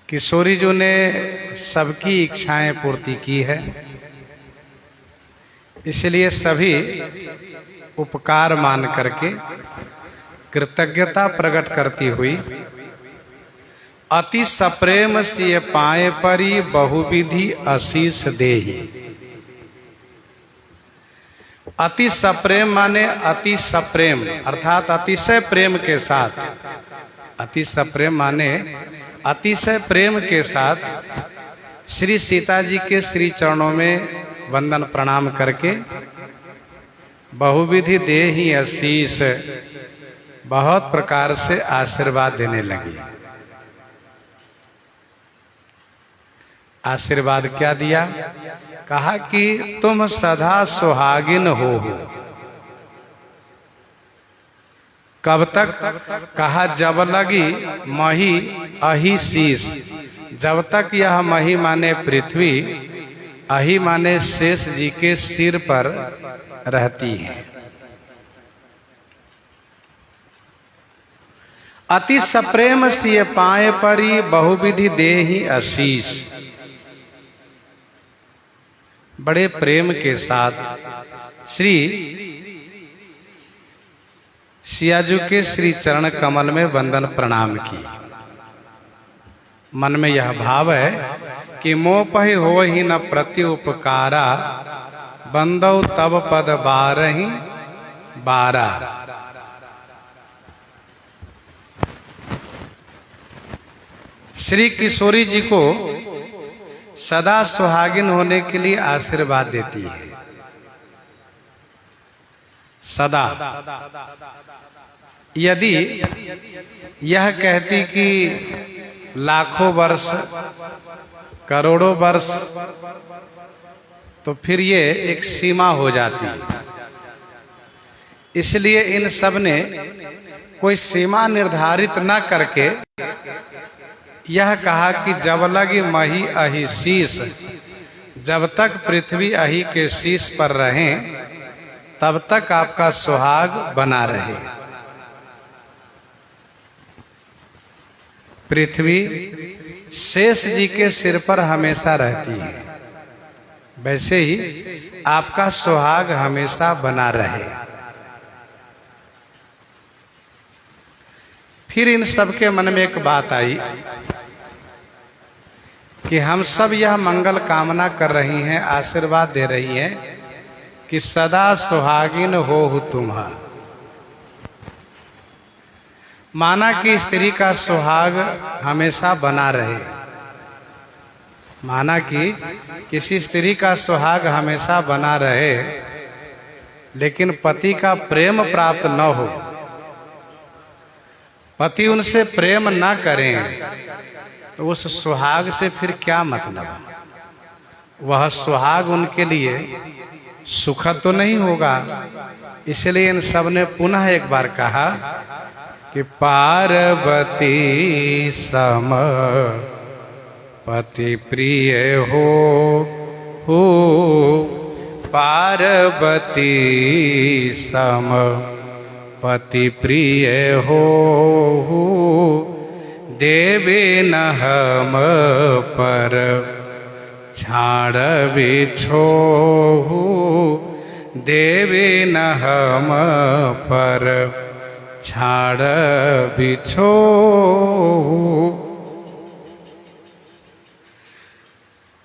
किशोरी जी ने सबकी इच्छाएं पूर्ति की है, इसलिए सभी उपकार मान करके कृतज्ञता प्रकट करती हुई अति सप्रेम सिय पाए परी बहुविधि आशीष देहि। अति सप्रेम माने अति सप्रेम अर्थात अतिशय प्रेम के साथ, अति सप्रेम माने अतिशय प्रेम के साथ श्री सीता जी के श्री चरणों में वंदन प्रणाम करके बहुविधि देहि आशीष बहुत प्रकार से आशीर्वाद देने लगी। आशीर्वाद क्या दिया? कहा कि तुम सदा सुहागिन हो। कब तक? कहा जब लगी मही अहि शीश, जब तक यह मही माने पृथ्वी, अहि माने शेष जी के सिर पर रहती है। अति सप्रेम सिय पाए परी बहुविधि देहि आशीष। बड़े प्रेम के साथ श्री सियाजू के श्री चरण कमल में वंदन प्रणाम की। मन में यह भाव है कि मोह पहि हो ही न प्रति उपकारा, बंदौ तब पद बारहि बारा। श्री किशोरी जी को सदा सुहागिन होने के लिए आशीर्वाद देती है। सदा यदि यह कहती कि लाखों वर्ष करोड़ों वर्ष, तो फिर ये एक सीमा हो जाती। इसलिए इन सब ने कोई सीमा निर्धारित न करके यह कहा कि जब लगी मही अहि शीश, जब तक पृथ्वी अहि के शीश पर रहे तब तक आपका सुहाग बना रहे। पृथ्वी शेष जी के सिर पर हमेशा रहती है, वैसे ही आपका सुहाग हमेशा बना रहे। फिर इन सबके मन में एक बात आई कि हम सब यह मंगल कामना कर रही हैं, आशीर्वाद दे रही हैं कि सदा सुहागिन हो तुम्हा। माना कि स्त्री का सुहाग हमेशा बना रहे, माना कि किसी स्त्री का सुहाग हमेशा बना रहे, लेकिन पति का प्रेम प्राप्त न हो, पति उनसे प्रेम न करें, तो उस सुहाग से फिर क्या मतलब? वह सुहाग उनके लिए सुखद तो नहीं होगा। इसलिए इन सब ने पुनः एक बार कहा कि पार्वती सम पति प्रिय हो, पार्वती सम पति प्रिय हो, देवे न हम पर छाड़ बिछो, देवे न हम पर छाड़ बिछो।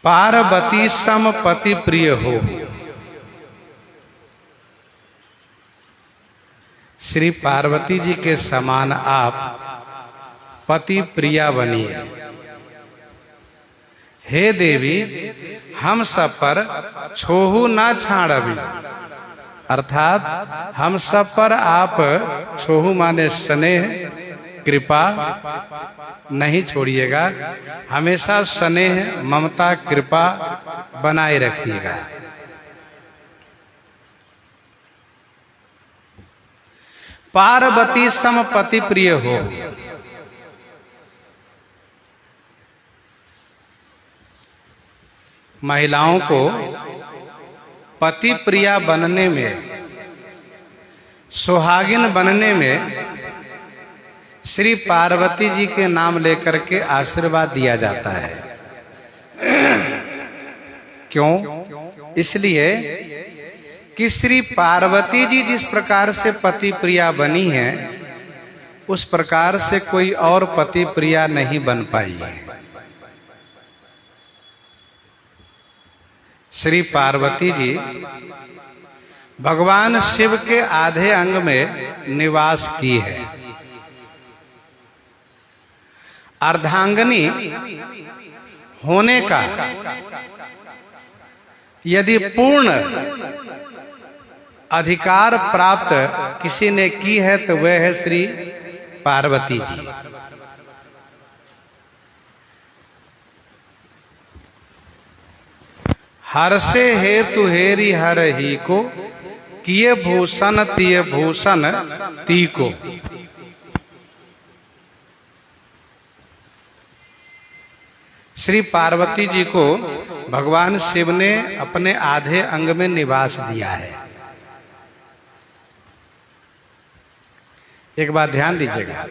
पार्वती सम पति प्रिय हो। श्री पार्वती जी के समान आप पति प्रिया बनिए। हे देवी, हम सब पर छोहू ना छाड़बी, अर्थात हम सब पर आप छोहू माने स्नेह कृपा नहीं छोड़िएगा, हमेशा स्नेह ममता कृपा बनाए रखिएगा। पार्वती सम पति प्रिय हो। महिलाओं को पति प्रिया बनने में, सुहागिन बनने में श्री पार्वती जी के नाम लेकर के आशीर्वाद दिया जाता है। क्यों? इसलिए कि श्री पार्वती जी जिस प्रकार से पति प्रिया बनी है, उस प्रकार से कोई और पति प्रिया नहीं बन पाई है। श्री पार्वती जी भगवान शिव के आधे अंग में निवास की है। अर्धांगिनी होने का यदि पूर्ण अधिकार प्राप्त किसी ने की है तो वह है श्री पार्वती जी। हर्षे हेतु हेरी हर ही को, किए भूषण तिय भूषण ती को। श्री पार्वती जी को भगवान शिव ने अपने आधे अंग में निवास दिया है। एक बात ध्यान दीजिएगा,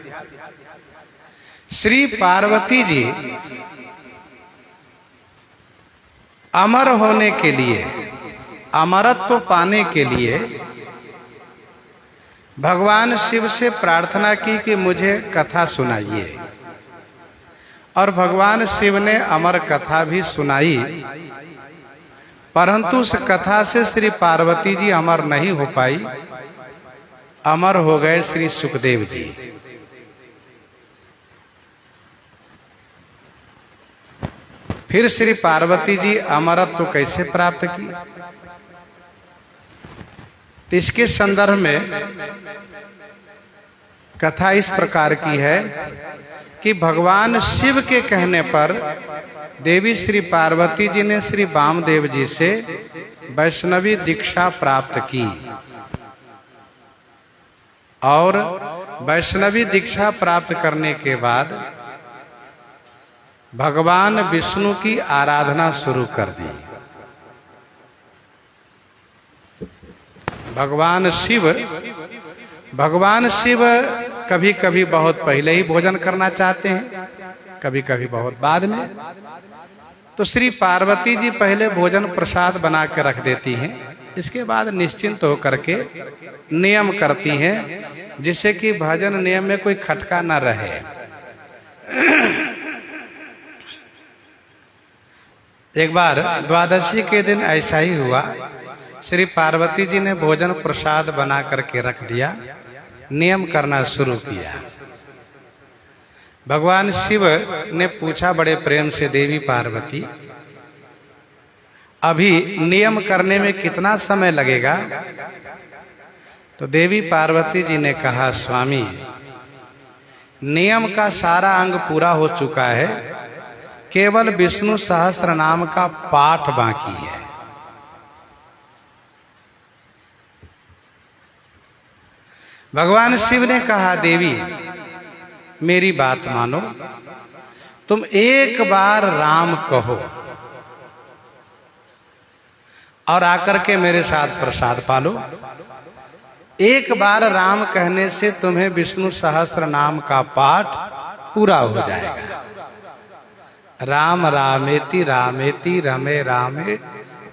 श्री पार्वती जी अमर होने के लिए, अमरत्व पाने के लिए भगवान शिव से प्रार्थना की कि मुझे कथा सुनाइए, और भगवान शिव ने अमर कथा भी सुनाई। परंतु उस कथा से श्री पार्वती जी अमर नहीं हो पाई, अमर हो गए श्री सुखदेव जी। फिर श्री पार्वती जी अमरत्व कैसे प्राप्त की? तो इसके संदर्भ में कथा इस प्रकार की है कि भगवान शिव के कहने पर देवी श्री पार्वती जी ने श्री वामदेव जी से वैष्णवी दीक्षा प्राप्त की, और वैष्णवी दीक्षा प्राप्त करने के बाद भगवान विष्णु की आराधना शुरू कर दी। भगवान शिव कभी कभी बहुत पहले ही भोजन करना चाहते हैं, कभी कभी बहुत बाद में। तो श्री पार्वती जी पहले भोजन प्रसाद बना के रख देती हैं, इसके बाद निश्चिंत होकर के नियम करती हैं, जिससे कि भजन नियम में कोई खटका न रहे। एक बार द्वादशी के दिन ऐसा ही हुआ, श्री पार्वती जी ने भोजन प्रसाद बना करके रख दिया, नियम करना शुरू किया। भगवान शिव ने पूछा बड़े प्रेम से, देवी पार्वती अभी नियम करने में कितना समय लगेगा? तो देवी पार्वती जी ने कहा, स्वामी नियम का सारा अंग पूरा हो चुका है, केवल विष्णु सहस्त्र नाम का पाठ बाकी है। भगवान शिव ने कहा, देवी मेरी बात मानो, तुम एक बार राम कहो और आकर के मेरे साथ प्रसाद पालो। एक बार राम कहने से तुम्हें विष्णु सहस्त्र नाम का पाठ पूरा हो जाएगा। राम रामेति रामेति रमे रामे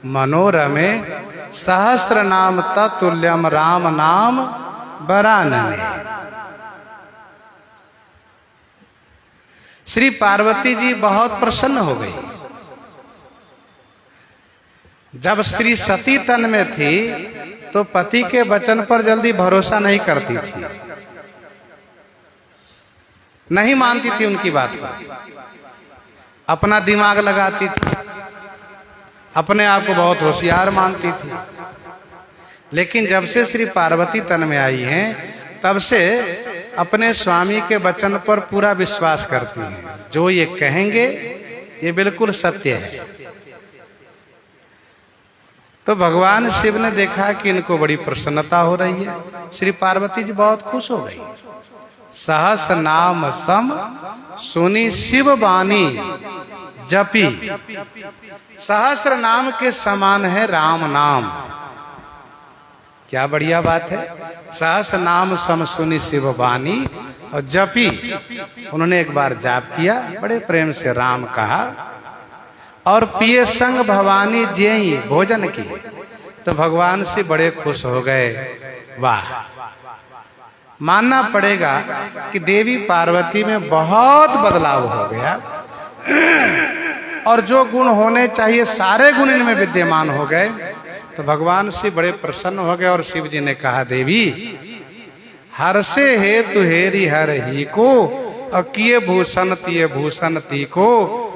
मनोरमे, सहस्र नाम तत्तुल्यम राम नाम वरानने। श्री पार्वती जी बहुत प्रसन्न हो गई। जब श्री सती तन में थी तो पति के वचन पर जल्दी भरोसा नहीं करती थी, नहीं मानती थी उनकी बात को, अपना दिमाग लगाती थी, अपने आप को बहुत होशियार मानती थी। लेकिन जब से श्री पार्वती तन में आई हैं, तब से अपने स्वामी के वचन पर पूरा विश्वास करती हैं। जो ये कहेंगे ये बिल्कुल सत्य है। तो भगवान शिव ने देखा कि इनको बड़ी प्रसन्नता हो रही है, श्री पार्वती जी बहुत खुश हो गई। सहस नाम सम सुनी शिव वाणी जपी, सहस्र नाम के समान है राम नाम। क्या बढ़िया बात है। सहस्र नाम सम सुनी शिव वाणी और जपी। उन्होंने एक बार जाप किया, बड़े प्रेम से राम कहा और पिए संग भवानी जेई भोजन किए। तो भगवान से बड़े खुश हो गए। वाह, मानना पड़ेगा कि देवी पार्वती में बहुत बदलाव हो गया और जो गुण होने चाहिए सारे गुण इनमें विद्यमान हो गए। तो भगवान से बड़े प्रसन्न हो गए और शिव जी ने कहा, देवी हर से हेतु हेरी हर ही को और किए भूषण तिये भूषण ती को।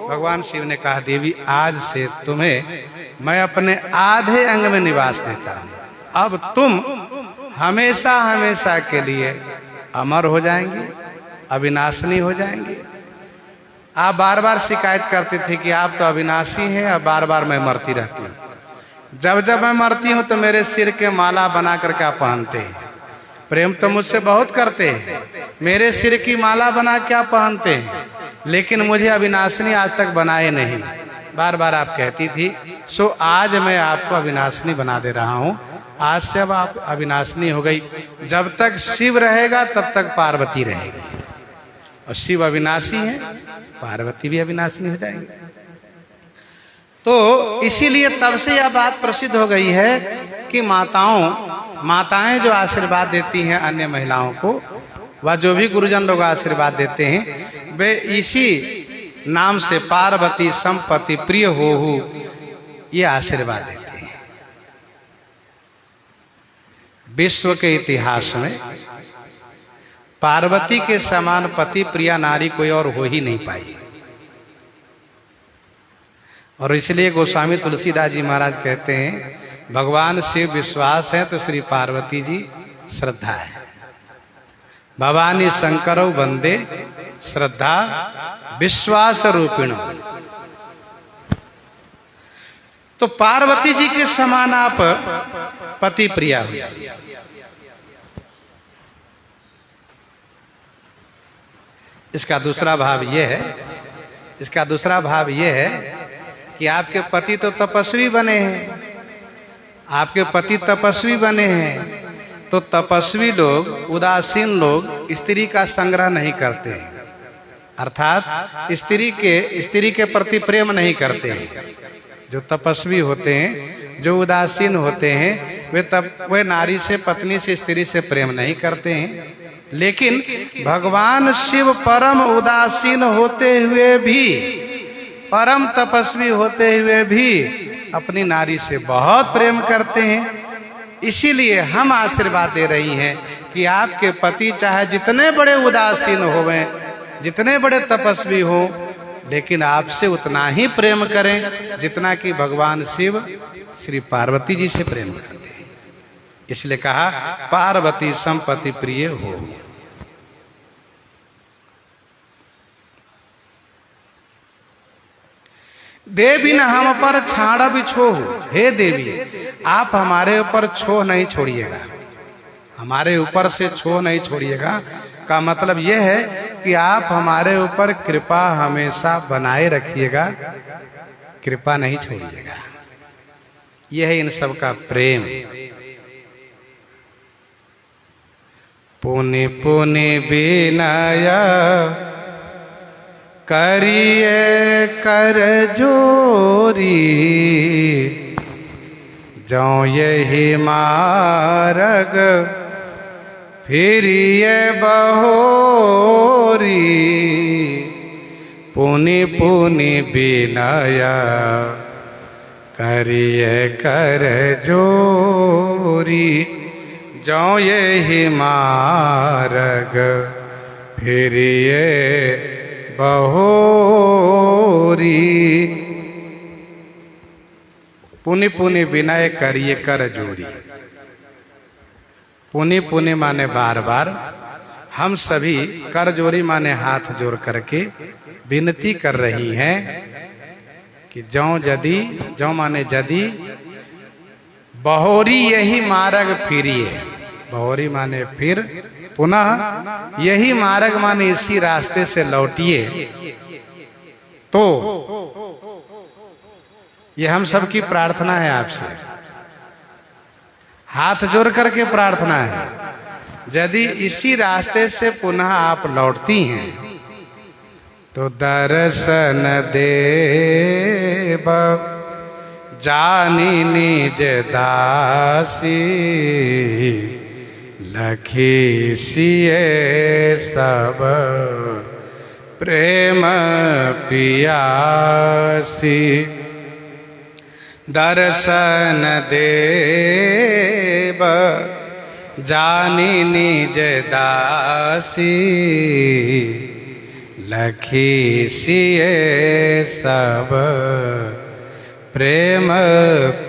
भगवान शिव ने कहा, देवी आज से तुम्हें मैं अपने आधे अंग में निवास देता हूं। अब तुम हमेशा हमेशा के लिए अमर हो जाएंगे, अविनाशनी हो जाएंगे। आप बार बार शिकायत करती थी कि आप तो अविनाशी हैं और बार बार मैं मरती रहती हूँ। जब जब मैं मरती हूँ तो मेरे सिर के माला बना करके आप पहनते हैं। प्रेम तो मुझसे बहुत करते हैं, मेरे सिर की माला बना के आप पहनते हैं, लेकिन मुझे अविनाशनी आज तक बनाए नहीं। बार बार आप कहती थी। सो आज मैं आपको अविनाशनी बना दे रहा हूँ। आज से अब आप अविनाशनी हो गई। जब तक शिव रहेगा तब तक पार्वती रहेगी, और शिव अविनाशी है, पार्वती भी अविनाशनी हो जाएंगे। तो इसीलिए तब से यह बात प्रसिद्ध हो गई है कि माताएं जो आशीर्वाद देती हैं अन्य महिलाओं को, व जो भी गुरुजन लोग आशीर्वाद देते हैं, वे इसी नाम से पार्वती संपत्ति प्रिय हो ये आशीर्वाद देते हैं। विश्व के इतिहास में पार्वती के समान पति प्रिया नारी कोई और हो ही नहीं पाई। और इसलिए गोस्वामी तुलसीदास जी महाराज कहते हैं, भगवान शिव विश्वास है तो श्री पार्वती जी श्रद्धा है। भवानी शंकरौ वंदे श्रद्धा विश्वास रूपिणो। तो पार्वती जी के समान आप पति प्रिया हुई। इसका दूसरा भाव यह है कि आपके पति तो तपस्वी बने हैं। आपके पति तपस्वी बने हैं तो तपस्वी लोग, उदासीन लोग स्त्री का संग्रह नहीं करते हैं, अर्थात स्त्री के प्रति प्रेम नहीं करते हैं। जो तपस्वी होते हैं, जो उदासीन होते हैं, वे नारी से, पत्नी से, स्त्री से प्रेम नहीं करते हैं। लेकिन भगवान शिव परम उदासीन होते हुए भी, परम तपस्वी होते हुए भी अपनी नारी से बहुत प्रेम करते हैं। इसीलिए हम आशीर्वाद दे रही हैं कि आपके पति चाहे जितने बड़े उदासीन होवें, जितने बड़े तपस्वी हो, लेकिन आपसे उतना ही प्रेम करें जितना कि भगवान शिव श्री पार्वती जी से प्रेम करते हैं। इसलिए कहा पार्वती संपत्ति प्रिय हो। देवी न हम पर छाड़ा भी छोह। हे देवी, आप हमारे ऊपर छोह नहीं छोड़िएगा, हमारे ऊपर से छोह नहीं छोड़िएगा। का मतलब यह है कि आप हमारे ऊपर कृपा हमेशा बनाए रखिएगा, कृपा नहीं छोड़िएगा। यह है इन सब का प्रेम। पुनि पुनि विनय करिए कर जोरी, जो यही मार्ग फिरिए बहोरी। पुनि पुनि विनय करिए कर जोरी, जो यही मार्ग फिरिए बहोरी। पुनि पुनि विनय करिए कर जोरी। पुनि पुनि माने बार बार, हम सभी कर जोरी माने हाथ जोड़ करके विनती कर रही हैं कि जो माने यदि बहोरी यही मार्ग फिरिए। बहोरी माने फिर, पुनः यही मार्ग माने इसी रास्ते से लौटिए। तो ये हम सबकी प्रार्थना है आपसे, हाथ जोड़ करके प्रार्थना है यदि इसी रास्ते से पुनः आप लौटती हैं तो दर्शन देव जानी निज दासी लखी सिए सब प्रेम पियासी। दर्शन देव जानी निज दासी लखी सिए सब प्रेम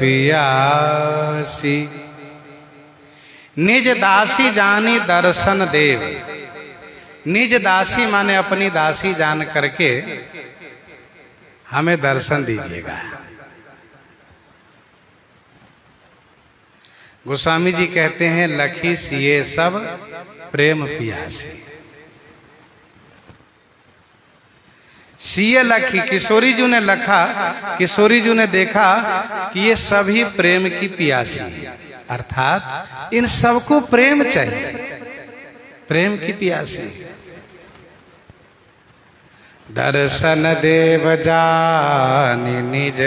पियासी। निज दासी जानी दर्शन देव। निज दासी माने अपनी दासी जान करके हमें दर्शन दीजिएगा। गोस्वामी जी कहते हैं लखी सिए सब प्रेम पियासी। सीए लखी, किशोरी जी ने लखा, किशोरी जी ने देखा कि ये सभी प्रेम की पियासी है, अर्थात इन सबको प्रेम चाहिए, प्रेम की पियासी। दर्शन देव जानी निज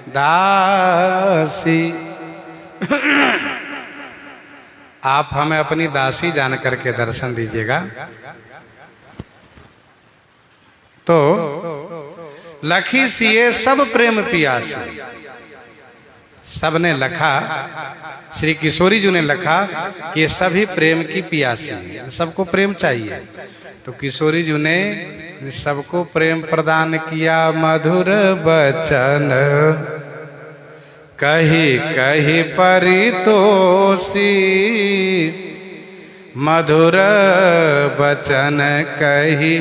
दासी। आप हमें अपनी दासी जान करके दर्शन दीजिएगा। तो लखी सिए सब प्रेम पियासी। सबने लखा, श्री किशोरी जी ने लखा कि ये सभी प्रेम की पियासी है, सबको प्रेम चाहिए। तो किशोरी जी ने सबको प्रेम प्रदान किया। मधुर बचन कही कही परितोषी। मधुर बचन कही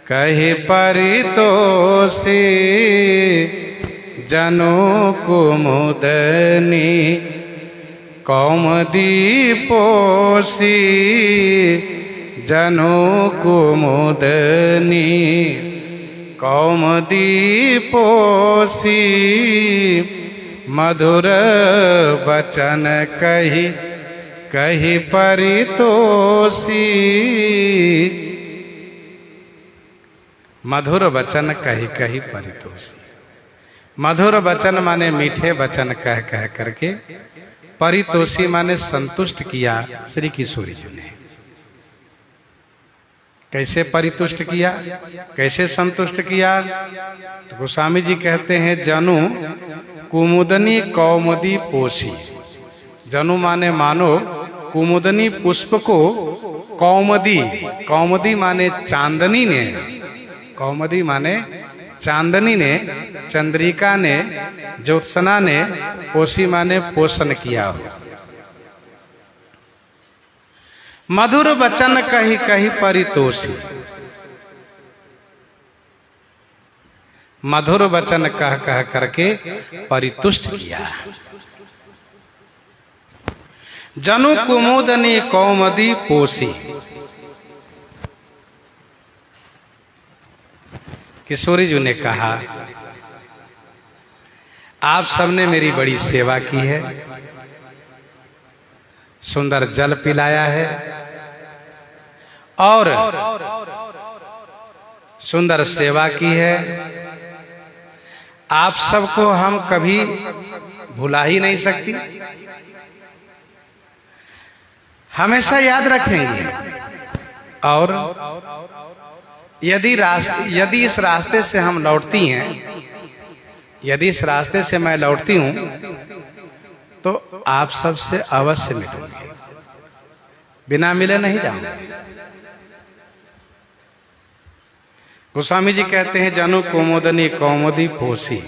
कही परितोषी। जनु कुमुदनी कौमुदी पोषी। जनु कुमुदनी कौमुदी पोषी। मधुर वचन कही कही परितोषी। मधुर वचन कही कही परितोषी। मधुर वचन माने मीठे वचन कह कह करके, परितोषी माने संतुष्ट किया श्री किशोरी जी ने। कैसे परितुष्ट किया, कैसे संतुष्ट किया? तो गोस्वामी जी कहते हैं जनु कुमुदनी कौमुदी पोषी। जनु माने मानो, कुमुदनी पुष्प को कौमुदी, कौमुदी माने चांदनी ने, कौमुदी माने चांदनी ने, चंद्रिका ने, ज्योत्सना ने, पोषी माने पोषण किया हो। मधुर वचन कही कही परितोषी। मधुर वचन कह कह करके परितुष्ट किया। जनु कुमुदनी कौमुदी पोषी। किशोरी जी ने कहा आप सबने मेरी बड़ी सेवा की है, सुंदर जल पिलाया है और सुंदर सेवा की है। आप सबको हम कभी भुला ही नहीं सकती, हमेशा याद रखेंगे। और यदि इस रास्ते से हम लौटती हैं, यदि इस रास्ते से मैं लौटती हूं तो आप सबसे अवश्य मिलूंगी, बिना मिले नहीं जाऊंगी। गोस्वामी जी कहते हैं जनु कुमुदनी कौमुदी पोषी।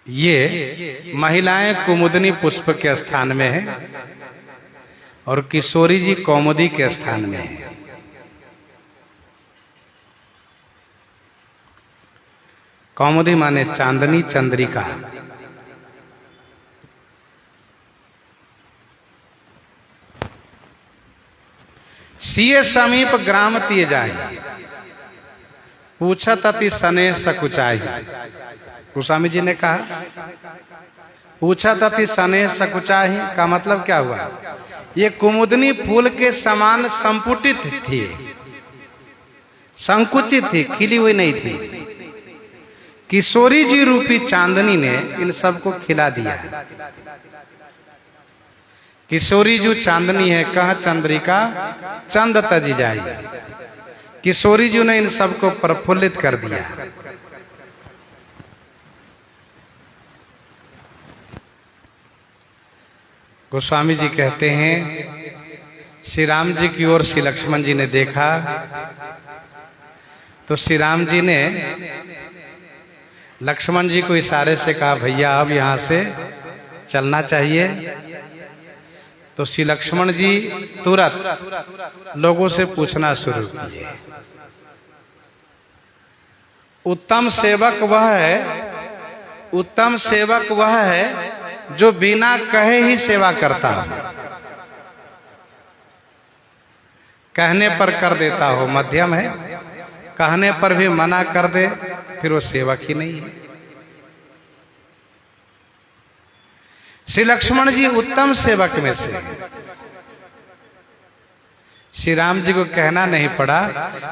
ये महिलाएं कुमुदनी पुष्प के स्थान में है और किशोरी जी कौमुदी के स्थान में है। कौमुदी माने चांदनी, चंद्रिका। सिए समीप ग्राम तिय जाहि, पूछत अति सने सकुचाई। गोस्वामी जी ने कहा, पूछा तति सने सकुचाही का मतलब क्या हुआ? ये कुमुदनी फूल के समान संपुटित थी, संकुचित थी, खिली हुई नहीं थी। किशोरी जी रूपी चांदनी ने इन सबको खिला दिया। किशोरी जो चांदनी है, कह चंद्रिका चंद तजी जाई। किशोरी जी ने इन सबको प्रफुल्लित कर दिया। गोस्वामी जी कहते हैं, श्री राम जी की ओर श्री लक्ष्मण जी ने देखा तो श्री राम जी ने लक्ष्मण जी को इशारे से कहा, भैया अब यहां से चलना चाहिए। तो श्री लक्ष्मण जी तुरंत लोगों से पूछना शुरू किए। उत्तम सेवक वह है, उत्तम सेवक वह है जो बिना कहे ही सेवा करता हो, कहने पर कर देता हो। मध्यम है, कहने पर भी मना कर दे, फिर वो सेवक ही नहीं है। श्री लक्ष्मण जी उत्तम सेवक में से हैं। श्री राम जी को कहना नहीं पड़ा,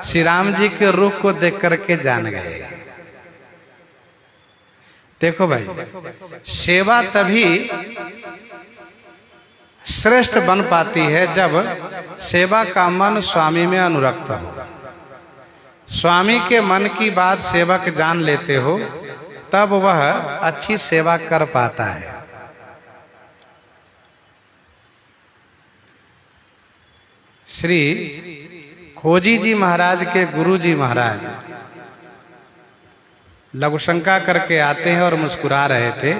श्री राम जी के रूप को देख करके जान गए। देखो भाई, सेवा तभी श्रेष्ठ बन पाती है जब सेवा का मन स्वामी में अनुरक्त हो। स्वामी के मन की बात सेवक जान लेते हो, तब वह अच्छी सेवा कर पाता है। श्री खोजी जी महाराज के गुरु जी महाराज लघुशंका करके आते हैं और मुस्कुरा रहे थे।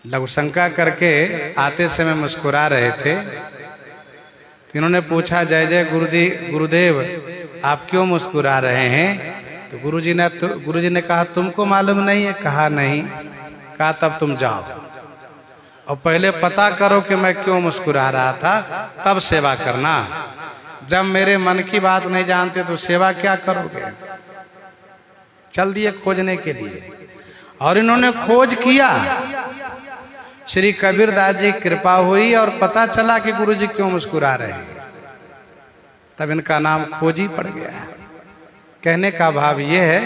लघुशंका करके आते समय मुस्कुरा रहे थे। तो इन्होंने पूछा, जय जय गुरुदेव, आप क्यों मुस्कुरा रहे हैं? तो गुरुजी ने कहा, तुमको मालूम नहीं है? कहा नहीं। कहा तब तुम जाओ और पहले पता करो कि मैं क्यों मुस्कुरा रहा था, तब सेवा करना। जब मेरे मन की बात नहीं जानते तो सेवा क्या करोगे? चल दिए खोजने के लिए, और इन्होंने खोज किया। श्री कबीरदास जी कृपा हुई और पता चला कि गुरुजी क्यों मुस्कुरा रहे हैं। तब इनका नाम खोजी पड़ गया। कहने का भाव यह है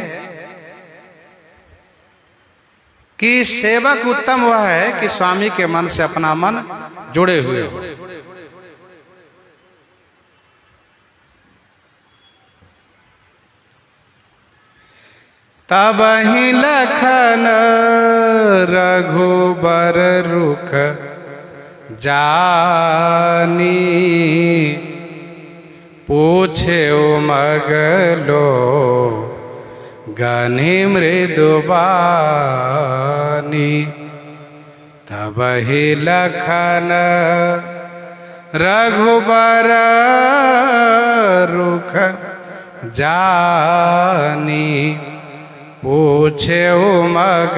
कि सेवक उत्तम वह है कि स्वामी के मन से अपना मन जुड़े हुए हो। तब ही लखन रघुबर रुख जानी, पूछे मगलो गनि मृदुबानी। तब ही लखन रघुबर रुख जानी, पूछे मग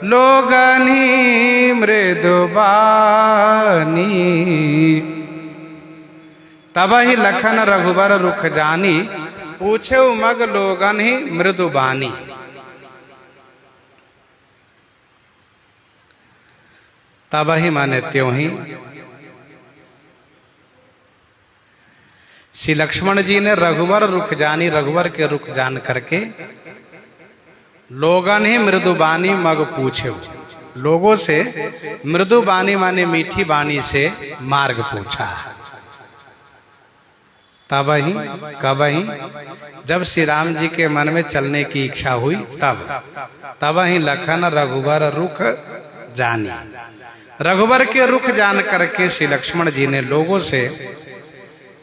लोगनी मृदुबानी। तब ही लखन रघुबर रुख जानी, पूछे मग लोगन ही मृदुबानी। तब ही माने त्यों ही। श्री लक्ष्मण जी ने रघुवर रुख जानी, रघुवर के रुख जान करके लोगन ही मृदुबानी मग पूछे, लोगों से मृदुबानी माने मीठी बाणी से मार्ग पूछा। तब ही कब ही, जब श्री राम जी के मन में चलने की इच्छा हुई तब ही लखन रघुवर रुख जानी। रघुवर के रुख जान करके श्री लक्ष्मण जी ने लोगों से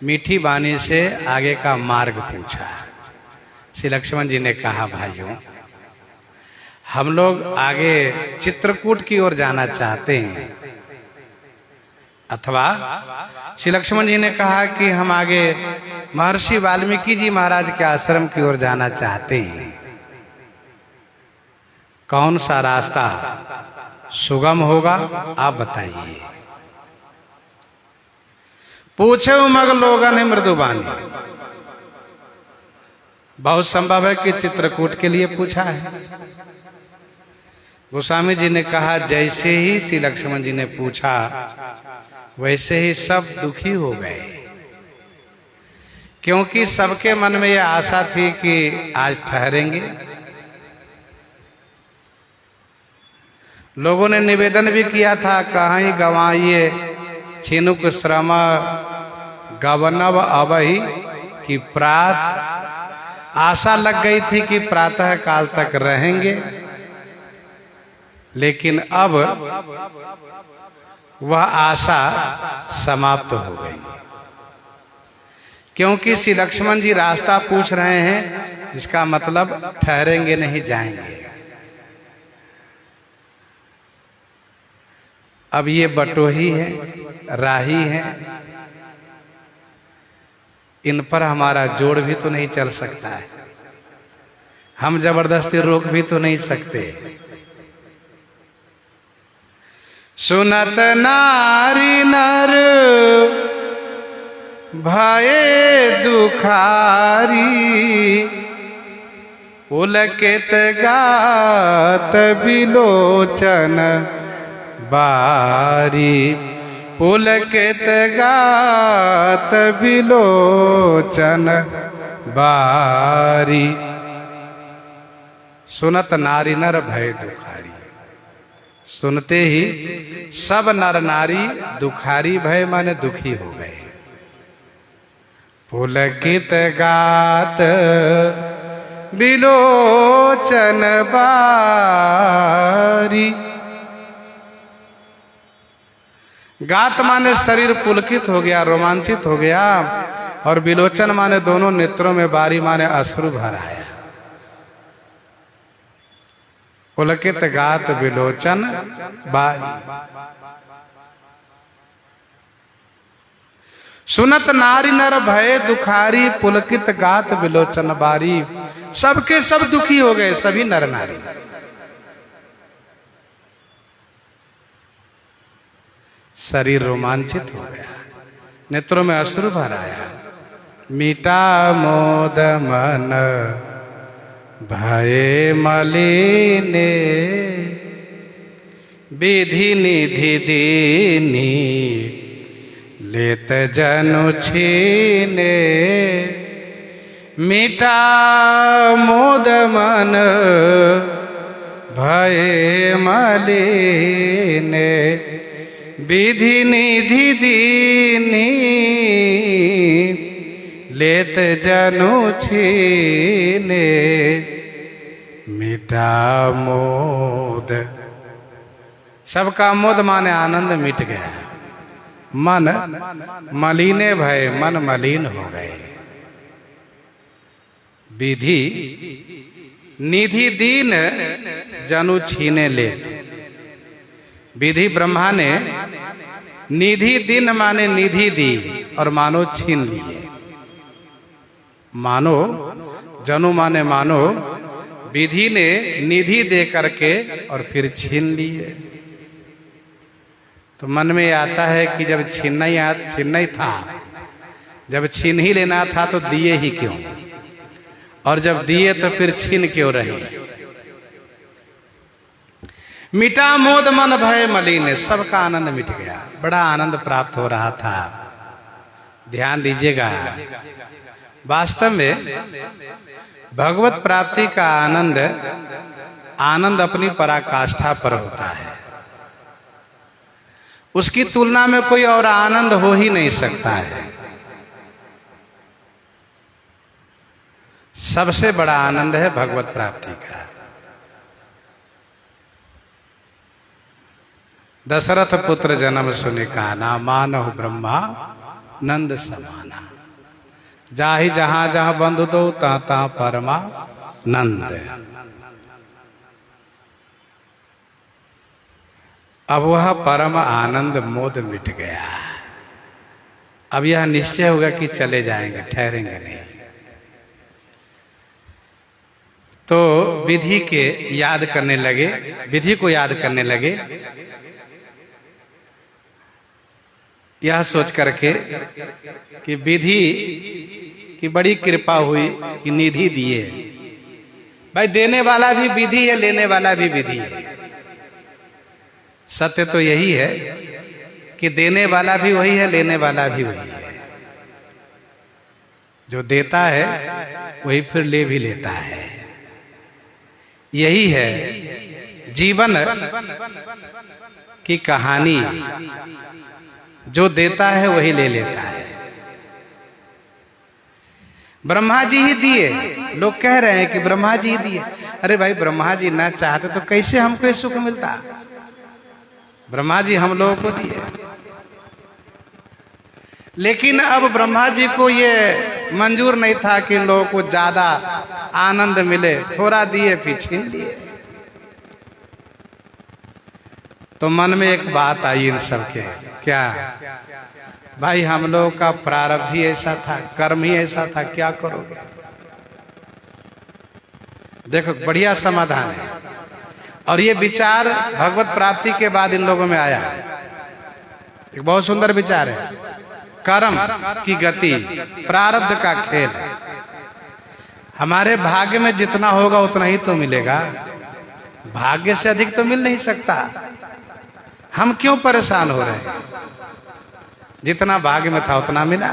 मीठी बानी से आगे का मार्ग पूछा। श्री लक्ष्मण जी ने कहा, भाइयों हम लोग आगे चित्रकूट की ओर जाना चाहते हैं, अथवा श्री लक्ष्मण जी ने कहा कि हम आगे महर्षि वाल्मीकि जी महाराज के आश्रम की ओर जाना चाहते हैं। कौन सा रास्ता सुगम होगा आप बताइए। पूछे मग लोगन है मृदुबानी। बहुत संभव है कि चित्रकूट के लिए पूछा है। गोस्वामी जी ने कहा जैसे ही श्री लक्ष्मण जी ने पूछा वैसे ही सब दुखी हो गए, क्योंकि सबके मन में यह आशा थी कि आज ठहरेंगे। लोगों ने निवेदन भी किया था, कहीं गवाइए छिनुक श्रम गवनव अवहि कि प्रात, आशा लग गई थी कि प्रातः काल तक रहेंगे, लेकिन अब वह आशा समाप्त हो गई, क्योंकि श्री लक्ष्मण जी रास्ता पूछ रहे हैं, इसका मतलब ठहरेंगे नहीं, जाएंगे। अब ये बटोही है, राही है, इन पर हमारा जोड़ भी तो नहीं चल सकता है, हम जबरदस्ती रोक भी तो नहीं सकते। सुनत नारी नर भये दुखारी, पुलकित गात बिलोचन बारी, पुलकित गात बिलोचन बारी। सुनत नारी नर भय दुखारी, सुनते ही सब नर नारी दुखारी भय माने दुखी हो गए। पुलकित गात बिलोचन बारी। गात माने शरीर पुलकित हो गया, रोमांचित हो गया, और बिलोचन माने दोनों नेत्रों में बारी माने अश्रु भर आया। पुलकित गात बिलोचन बारी। सुनत नारी नर भय दुखारी, पुलकित गात बिलोचन बारी। सबके सब दुखी हो गए, सभी नर नारी। शरीर रोमांचित हो गया, नेत्रों में अश्रु भर आया। मीठा मोद मन भये मलिने, विधि निधि दीनी लेत जनु छीने। मीठा मोद मन भये मलिने, विधि निधि दीनी लेत जनु छीने। मीठा मोद, सबका मोद माने आनंद मिट गया। मन मलिने भय, मन मलिन हो गए। विधि निधि दीन जनु छीने लेत। विधि ब्रह्मा ने निधि दिन माने निधि दी और मानो छीन लिए। मानो जनु माने मानो, विधि ने निधि दे करके और फिर छीन लिए। तो मन में आता है कि जब छीनना ही था, जब छीन ही लेना था तो दिए ही क्यों, और जब दिए तो फिर छीन क्यों रहे। मिटा मोद मन भय मलिन, सबका आनंद मिट गया, बड़ा आनंद प्राप्त हो रहा था। ध्यान दीजिएगा, वास्तव में भगवत प्राप्ति का आनंद अपनी पराकाष्ठा पर होता है। उसकी तुलना में कोई और आनंद हो ही नहीं सकता है। सबसे बड़ा आनंद है भगवत प्राप्ति का। दशरथ पुत्र जन्म सुनि काना, मानहु ब्रह्मा नंद समाना। जाहि जहां जहां बंधु दो, ता ता परमा नंद। अब वह परम आनंद मोद मिट गया। अब यह निश्चय होगा कि चले जाएंगे, ठहरेंगे नहीं। तो विधि के याद करने लगे, विधि को याद करने लगे, यह सोच करके कि विधि कि बड़ी कृपा हुई कि निधि दिए। भाई देने वाला भी विधि है, लेने वाला भी विधि है। सत्य तो यही है कि देने वाला भी वही है, लेने वाला भी वही है। जो देता है वही फिर ले भी लेता है। यही है जीवन की कहानी। जो देता है वही ले लेता है। ब्रह्मा जी ही दिए। लोग कह रहे हैं कि ब्रह्मा जी ही दिए। अरे भाई ब्रह्मा जी ना चाहते तो कैसे हमको ये सुख मिलता? ब्रह्मा जी हम लोगों को दिए। लेकिन अब ब्रह्मा जी को ये मंजूर नहीं था कि इन लोगों को ज्यादा आनंद मिले, थोड़ा दिए फिर छीन लिए। तो मन में एक बात आई इन सबके, क्या भाई हम लोगों का प्रारब्ध ही ऐसा था, कर्म ही ऐसा था, क्या करोगे? देखो बढ़िया समाधान है। और ये विचार भगवत प्राप्ति के बाद इन लोगों में आया। एक बहुत सुंदर विचार है। कर्म की गति प्रारब्ध का खेल है। हमारे भाग्य में जितना होगा उतना ही तो मिलेगा। भाग्य से अधिक तो मिल नहीं सकता। हम क्यों परेशान हो रहे हैं? जितना भाग्य में था उतना मिला।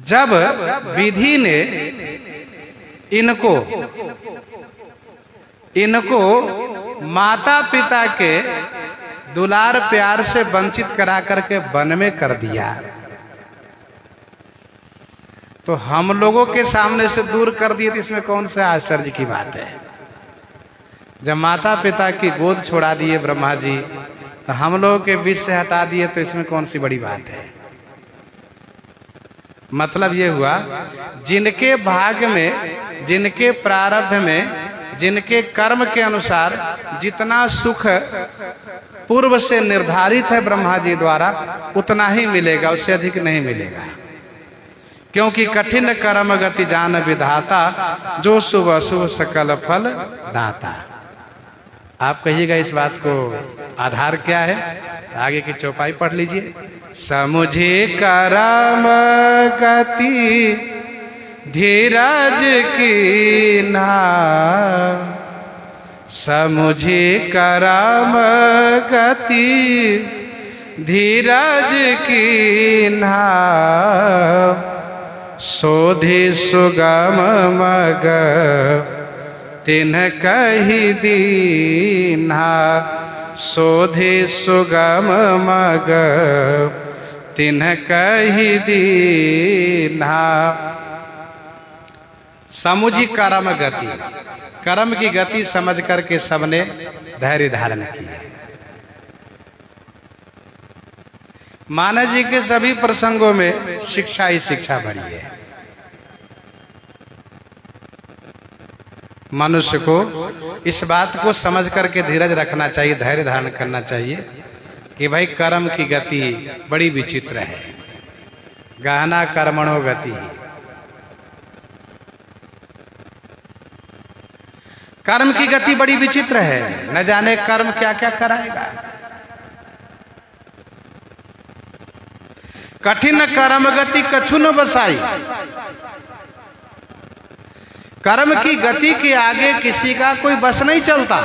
जब विधि ने इनको माता पिता के दुलार प्यार से वंचित करा करके वन में कर दिया, तो हम लोगों के सामने से दूर कर दिए, तो इसमें कौन सा आश्चर्य की बात है? जब माता पिता की गोद छोड़ा दिए ब्रह्मा जी, तो हम लोगों के बीच से हटा दिए, तो इसमें कौन सी बड़ी बात है? मतलब ये हुआ, जिनके भाग्य में, जिनके प्रारब्ध में, जिनके कर्म के अनुसार जितना सुख पूर्व से निर्धारित है ब्रह्मा जी द्वारा, उतना ही मिलेगा, उससे अधिक नहीं मिलेगा। क्योंकि कठिन कर्म गति जान विधाता, जो शुभ अशुभ सकल फल दाता। आप कहिएगा इस बात को आधार क्या है? आगे की चौपाई पढ़ लीजिए। समुझे कर्म गति धीरज की ना, समुझे कर्म गति धीरज की ना, सोधि सुगम मग तिन्ह कही दीन्हा, सोधि सुगम मग तिन्ह कही दीन्हा। समुझी कर्म गति, कर्म की गति समझ करके सबने धैर्य धारण किया। मानव जी के सभी प्रसंगों में शिक्षा ही शिक्षा भरी है। मनुष्य को इस बात को समझ करके धीरज रखना चाहिए, धैर्य धारण करना चाहिए कि भाई कर्म की गति बड़ी विचित्र है। गहना कर्मणो गति, कर्म की गति बड़ी विचित्र है। न जाने कर्म क्या क्या कराएगा। कठिन कर्म गति कछु न बसाई। कर्म की गति के आगे किसी का कोई बस नहीं चलता।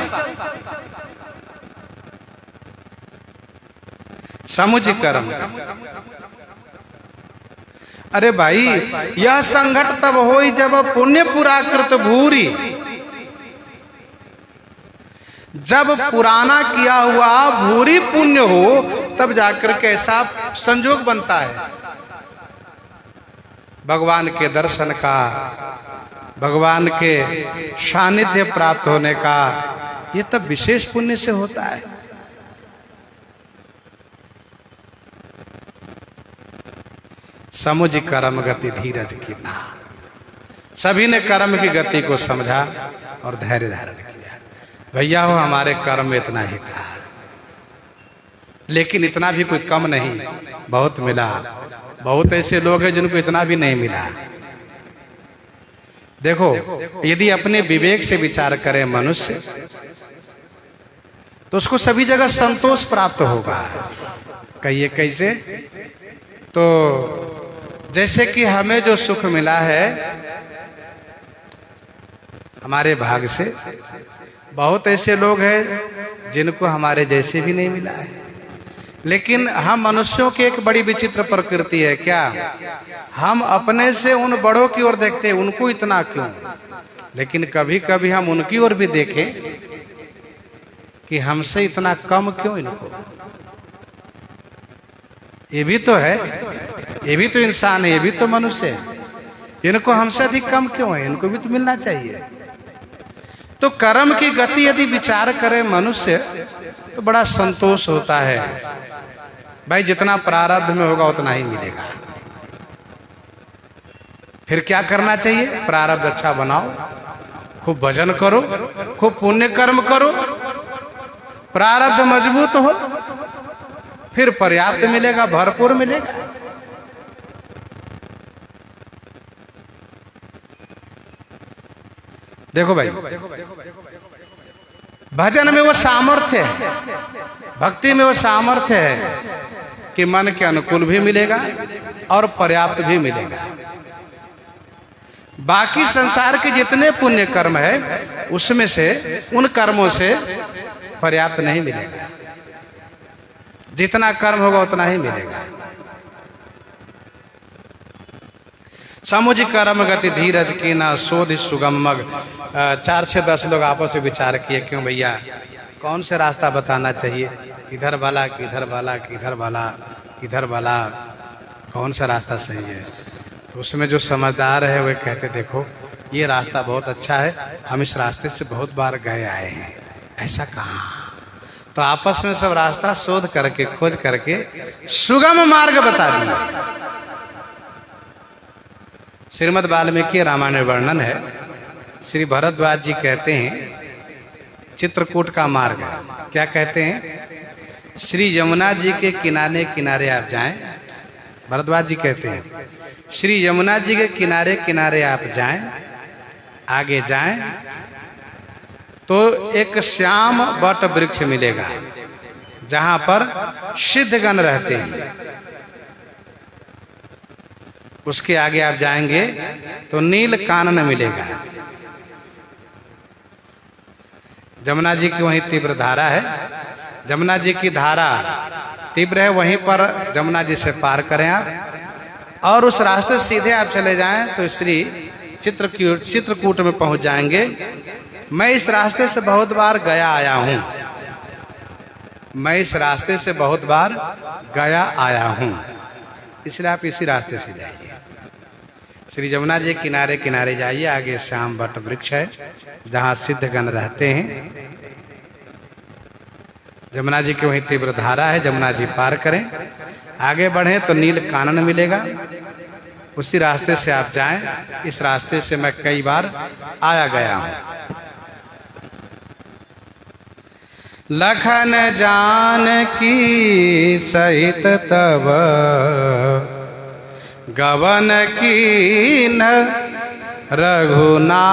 समुझ कर्म। अरे भाई, यह संघट तब होई जब पुण्य पुराकृत भूरी। जब पुराना किया हुआ भूरी पुण्य हो, तब जाकर के ऐसा संजोग बनता है भगवान के दर्शन का, भगवान के सानिध्य प्राप्त होने का। ये तब विशेष पुण्य से होता है। समुझ कर्म गति धीरज की ना। सभी ने कर्म की गति को समझा और धैर्य धारण किया। भैया हो, हमारे कर्म में इतना ही था, लेकिन इतना भी कोई कम नहीं, बहुत मिला। बहुत ऐसे लोग हैं जिनको इतना भी नहीं मिला। देखो, यदि अपने विवेक से विचार करे मनुष्य, तो उसको सभी जगह संतोष प्राप्त होगा। कहिए कैसे? तो जैसे कि हमें जो सुख मिला है हमारे भाग से, बहुत ऐसे लोग हैं जिनको हमारे जैसे भी नहीं मिला है। लेकिन हम मनुष्यों की एक बड़ी विचित्र प्रकृति है, क्या हम अपने से उन बड़ों की ओर देखते हैं, उनको इतना क्यों, लेकिन कभी कभी हम उनकी ओर भी देखें कि हमसे इतना कम क्यों इनको। ये भी तो है, ये भी तो इंसान है, ये भी तो मनुष्य है, इनको हमसे अधिक कम क्यों है, इनको भी तो मिलना चाहिए। तो कर्म की गति यदि विचार करे मनुष्य तो बड़ा संतोष होता है। भाई जितना प्रारब्ध में होगा उतना ही मिलेगा। फिर क्या करना चाहिए? प्रारब्ध अच्छा बनाओ, खूब भजन करो, खूब पुण्य कर्म करो, प्रारब्ध मजबूत हो, फिर पर्याप्त मिलेगा, भरपूर मिलेगा। देखो भाई, भजन में वो सामर्थ्य है, भक्ति में वो सामर्थ्य है कि मन के अनुकूल भी मिलेगा और पर्याप्त भी मिलेगा। बाकी संसार के जितने पुण्य कर्म है उसमें से, उन कर्मों से पर्याप्त नहीं मिलेगा। जितना कर्म होगा उतना ही मिलेगा। समुझ कर्म गति धीरज की ना शोध सुगम मग। 4 से 10 लोग आपस में विचार किए, क्यों भैया कौन से रास्ता बताना चाहिए, किधर भला किधर भला किधर भला किधर भला, कौन सा रास्ता सही है। तो उसमें जो समझदार है वे कहते देखो ये रास्ता बहुत अच्छा है, हम इस रास्ते से बहुत बार गए आए हैं। ऐसा कहाँ? तो आपस में सब रास्ता शोध करके खोज करके सुगम मार्ग बता दिया। श्रीमद् वाल्मीकि रामायण वर्णन है। श्री भरद्वाज जी कहते हैं चित्रकूट का मार्ग है। क्या कहते हैं? श्री यमुना जी के किनारे किनारे आप जाएं। भरद्वाज जी कहते हैं श्री यमुना जी के किनारे किनारे आप जाएं, आगे जाएं तो एक श्याम वट वृक्ष मिलेगा जहां पर सिद्धगण रहते हैं। उसके आगे आप जाएंगे तो नील कानन मिलेगा। जमुना जी की वहीं तीव्र धारा है, जमुना जी की धारा तीव्र है, वहीं पर जमुना जी से पार करें आप और उस रास्ते सीधे आप चले जाएं तो श्री चित्रकूट में पहुंच जाएंगे। मैं इस रास्ते से बहुत बार गया आया हूं, मैं इस रास्ते से बहुत बार गया आया हूं, इसलिए आप इसी रास्ते से जाइए। श्री यमुना जी किनारे किनारे जाइए, आगे श्याम वट वृक्ष है जहां सिद्धगण रहते हैं। यमुना जी की वहीं तीव्र धारा है, यमुना जी पार करें, आगे बढ़ें तो नील कानन मिलेगा, उसी रास्ते से आप जाएं। इस रास्ते से मैं कई बार आया गया हूं। लखन जानकी सहित तब गवन कीन रघुनाथ,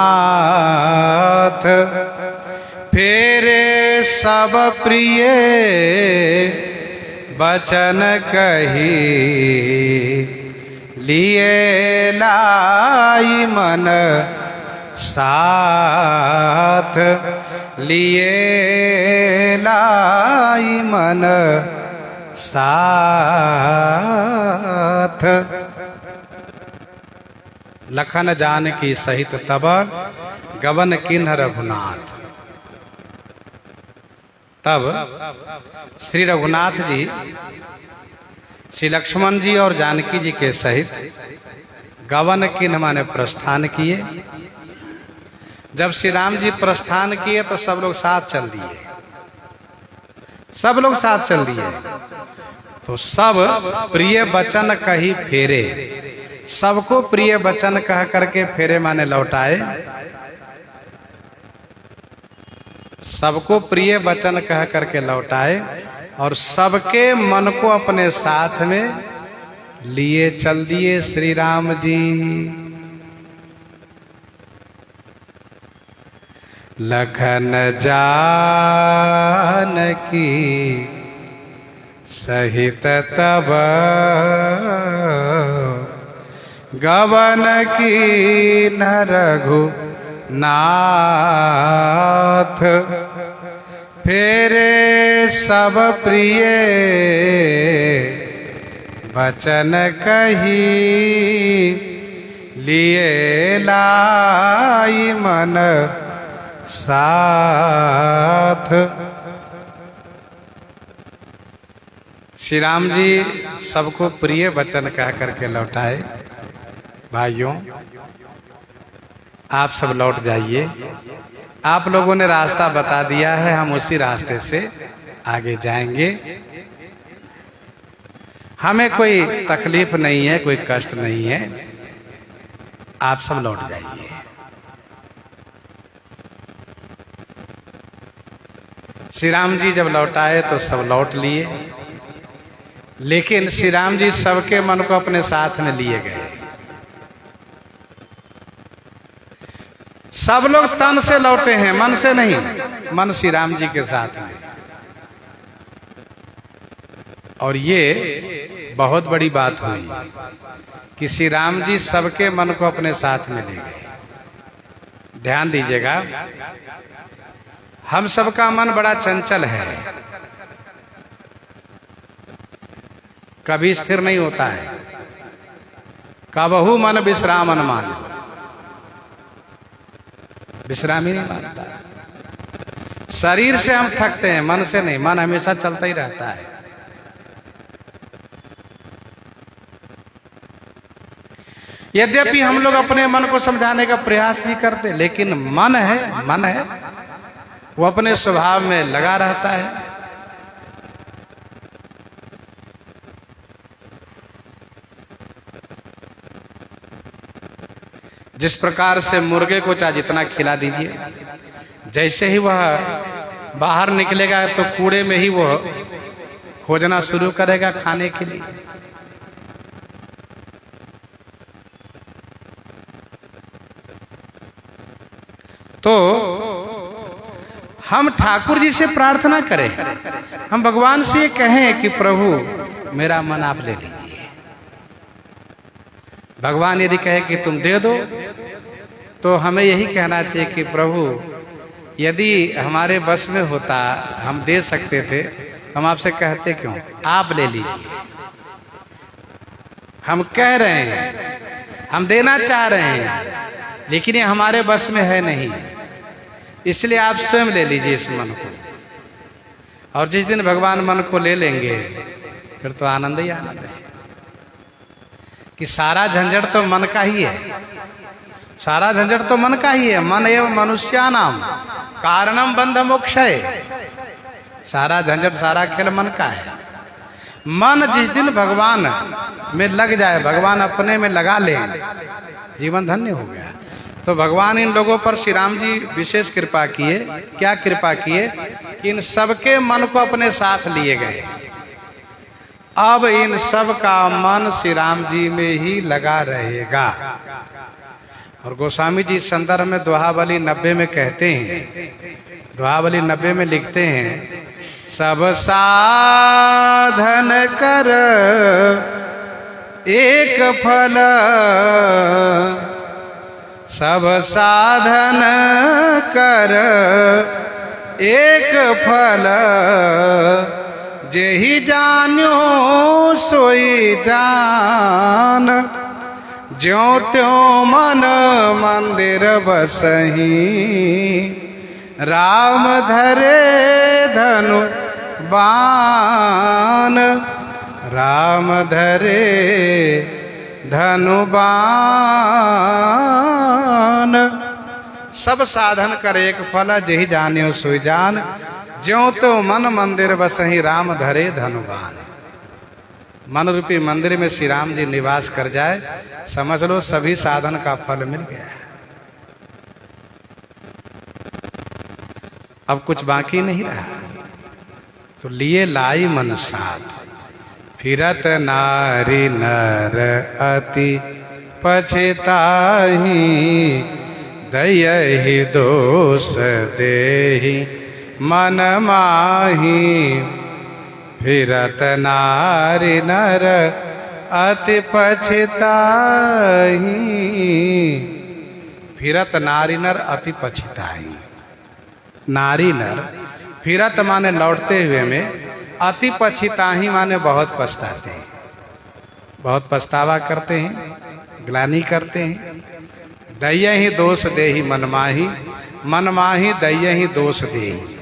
फेरे सब प्रिय बचन कही, लिए लाई मन साथ, लिए लाई मन साथ। लखन जानकी सहित तब गवन किन्ह रघुनाथ। तब श्री रघुनाथ जी श्री लक्ष्मण जी और जानकी जी के सहित गवन किन्ह माने प्रस्थान किए। जब श्री राम जी प्रस्थान किए तो सब लोग साथ चल दिए, सब लोग साथ चल दिए। तो सब प्रिय वचन कही फेरे, सबको प्रिय वचन कह करके फेरे माने लौटाए, सबको प्रिय वचन कह करके लौटाए और सबके मन को अपने साथ में लिए चल दिए श्री राम जी। लखन जानकी सहित तब गवन की न रघुनाथ, फेरे सब प्रिय वचन कही, लिए लाई मन साथ। श्री राम जी सबको प्रिय वचन कह करके लौटाए। भाइयों, आप सब लौट जाइए। आप लोगों ने रास्ता बता दिया है, हम उसी रास्ते से आगे जाएंगे। हमें कोई तकलीफ नहीं है, कोई कष्ट नहीं है। आप सब लौट जाइए। श्री राम जी जब लौटाए तो सब लौट लिए, लेकिन श्री राम जी सबके मन को अपने साथ में लिए गए। सब लोग तन से लौटे हैं, मन से नहीं। मन श्री राम जी के साथ में। और ये बहुत बड़ी बात हुई कि श्री राम जी सबके मन को अपने साथ में ले गए। ध्यान दीजिएगा, हम सबका मन बड़ा चंचल है, कभी स्थिर नहीं होता है। कबहू मन विश्राम न मान, विश्राम ही नहीं मानता। शरीर से हम थकते हैं, मन से नहीं। मन हमेशा चलता ही रहता है। यद्यपि हम लोग अपने मन को समझाने का प्रयास भी करते, लेकिन मन है वो अपने स्वभाव में लगा रहता है। जिस प्रकार से मुर्गे को चाहे जितना खिला दीजिए, जैसे ही वह बाहर निकलेगा तो कूड़े में ही वह खोजना शुरू करेगा खाने के लिए। तो हम ठाकुर जी से प्रार्थना करें, हम भगवान से ये कहें कि प्रभु मेरा मन आप ले लीजिए। भगवान यदि कहे कि तुम दे दो, तो हमें यही कहना चाहिए कि प्रभु यदि हमारे बस में होता, हम दे सकते थे, तो हम आपसे कहते क्यों? आप ले लीजिए। हम कह रहे हैं, हम देना चाह रहे हैं, लेकिन ये हमारे बस में है नहीं, इसलिए आप स्वयं ले लीजिए इस मन को। और जिस दिन भगवान मन को ले लेंगे, फिर तो आनंद ही आनंद है कि सारा झंझट तो मन का ही है। सारा झंझट तो मन का ही है। मन एवं मनुष्यानाम कारणम बंध मोक्षय। सारा झंझट, सारा खेल मन का है। मन जिस दिन भगवान में लग जाए, भगवान अपने में लगा ले, जीवन धन्य हो गया। तो भगवान इन लोगों पर श्री राम जी विशेष कृपा किए। क्या कृपा किए? कि इन सबके मन को अपने साथ लिए गए। अब इन सब का मन श्री राम जी में ही लगा रहेगा। और गोस्वामी जी संदर्भ में दोहावली 90 में कहते हैं, दोहावली 90 में लिखते हैं, सब साधन कर एक फल, सब साधन कर एक फल, जेहि जान्यो सोई जान, ज्यों त्यों मन मंदिर बसही, राम धरे धनु बाण, राम धरे धनु बाण। सब साधन कर एक फल, जेहि जान्यो सोई जान, ज्यों तो मन मंदिर बसही, राम धरे धनुबान। मन रूपी मंदिर में श्री राम जी निवास कर जाए, समझ लो सभी साधन का फल मिल गया। अब कुछ बाकी नहीं रहा। तो लिए लाई मन साथ, फिरत नारी नर अति पछताही, दयहि दोष देहि मन माही, फिरत नारी नर अति पछताही। फिरत नारी नर अति पछताही। नारी नर फिरत माने लौटते हुए में, अति पछताही माने बहुत पछताते हैं, बहुत पछतावा करते हैं, ग्लानि करते हैं। दैय ही दोष देहि मन माही, मन माही दैय ही दोष देहि।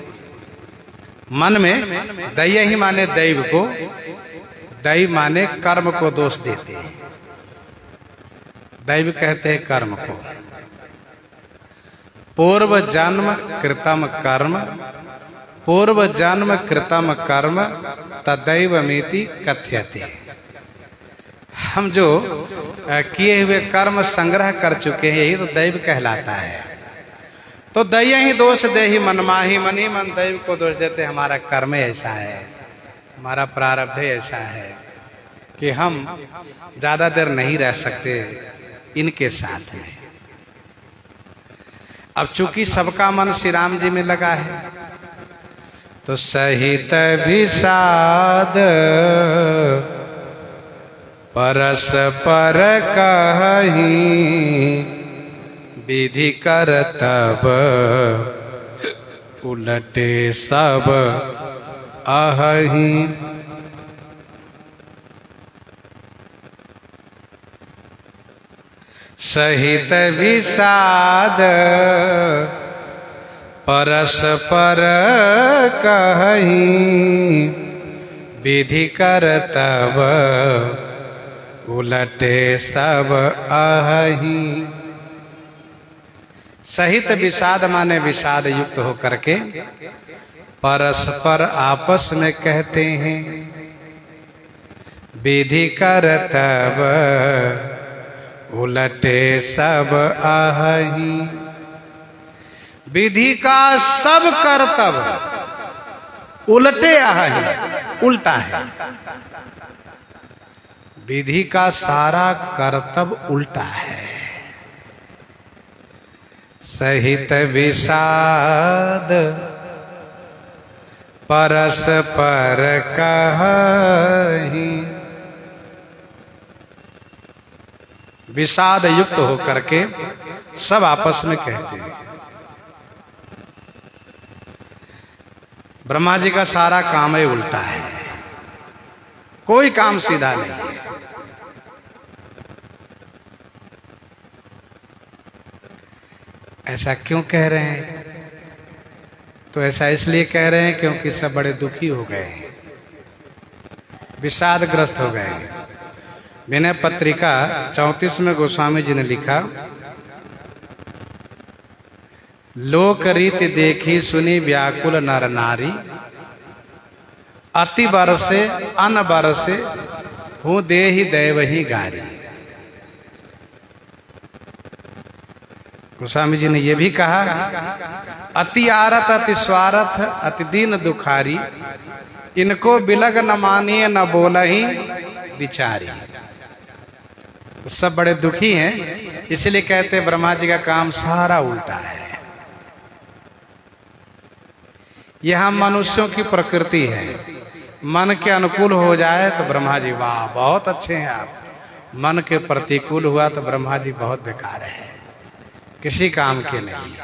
मन में दैय ही माने दैव को, दैव माने कर्म को दोष देते हैं। दैव कहते हैं कर्म को। पूर्व जन्म कृतम कर्म, पूर्व जन्म कृतम कर्म तदैवमिति कथ्यते। हम जो किए हुए कर्म संग्रह कर चुके हैं, यही तो दैव कहलाता है। तो दैय ही दोष देहि मनमाही, मन ही मन दैव को दोष देते। हमारा कर्म ऐसा है, हमारा प्रारब्ध ऐसा है कि हम ज्यादा देर नहीं रह सकते इनके साथ में। अब चूंकि सबका मन श्री राम जी में लगा है, तो सहित विषाद परस्पर कहि, विधि कर तब उलटे सब अहि। सहित विषाद परस्पर कहि, विधि कर तब उलटे सब अहि। सहित विषाद माने विषाद युक्त होकर के परस्पर आपस में कहते हैं, विधि कर तब उलटे सब अहि। विधि का सब कर्तव्य उलटे अहि, उल्टा है। विधि का सारा कर्तव्य उल्टा है। सहित विषाद परस्पर कहि, विषाद युक्त होकर के सब आपस में कहते हैं। ब्रह्मा जी का सारा काम ही उल्टा है, कोई काम सीधा नहीं है। ऐसा क्यों कह रहे हैं? तो ऐसा इसलिए कह रहे हैं क्योंकि सब बड़े दुखी हो गए हैं, विषादग्रस्त हो गए हैं। विनय पत्रिका 34 में गोस्वामी जी ने लिखा, लोक रीति देखी सुनी व्याकुल नर नारी, अति बरसे अन बरसे हूँ देहि दैव ही गारी। गोस्वामी जी ने यह भी कहा, अति आरत अति स्वार्थ अति दीन दुखारी, इनको बिलग न मानिए न बोलहि बिचारी। तो सब बड़े दुखी हैं, इसलिए कहते ब्रह्मा जी का काम सारा उल्टा है। यह मनुष्यों की प्रकृति है, मन के अनुकूल हो जाए तो ब्रह्मा जी वाह बहुत अच्छे हैं आप, मन के प्रतिकूल हुआ तो ब्रह्मा जी बहुत बेकार है, किसी काम के नहीं।